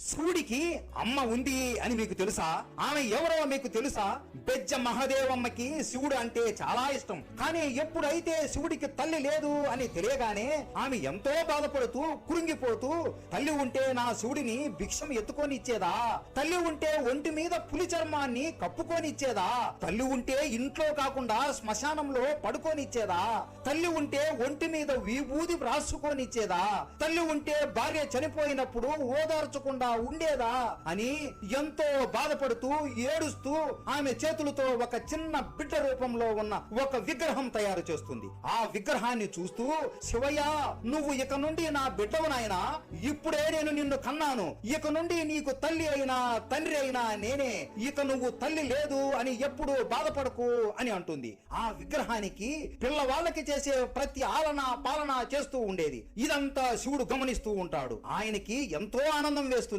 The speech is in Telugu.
శివుడికి అమ్మ ఉంది అని మీకు తెలుసా? ఆమె ఎవరో మీకు తెలుసా? బెజ్జ మహాదేవమ్మకి శివుడు అంటే చాలా ఇష్టం. కానీ ఎప్పుడైతే శివుడికి తల్లి లేదు అని తెలియగానే ఆమె ఎంతో బాధపడుతూ కృంగిపోతూ, తల్లి ఉంటే నా శివుడిని భిక్షం ఎత్తుకొని ఇచ్చేదా, తల్లి ఉంటే ఒంటి మీద పులి చర్మాన్ని కప్పుకొని ఇచ్చేదా, తల్లి ఉంటే ఇంట్లో కాకుండా శ్మశానంలో పడుకొని ఇచ్చేదా, తల్లి ఉంటే ఒంటి మీద విభూది రాసుకొని ఇచ్చేదా, తల్లి ఉంటే భార్య చనిపోయినప్పుడు ఓదార్చకుండా ఉండేదా అని ఎంతో బాధపడుతూ ఏడుస్తూ ఆమె చేతులతో ఒక చిన్న బిడ్డ రూపంలో ఉన్న ఒక విగ్రహం తయారు చేస్తుంది. ఆ విగ్రహాన్ని చూస్తూ, శివయ్య, నువ్వు ఇక నుండి నా బిడ్డవు నాయనా, ఇప్పుడే నేను నిన్ను కన్నాను, ఇక నుండి నీకు తల్లి అయినా తండ్రి అయినా నేనే, ఇక నువ్వు తల్లి లేదు అని ఎప్పుడు బాధపడకు అని అంటుంది. ఆ విగ్రహానికి పిల్లవాళ్ళకి చేసే ప్రతి ఆలన పాలన చేస్తూ ఉండేది. ఇదంతా శివుడు గమనిస్తూ ఉంటాడు. ఆయనకి ఎంతో ఆనందం వేస్తుంది.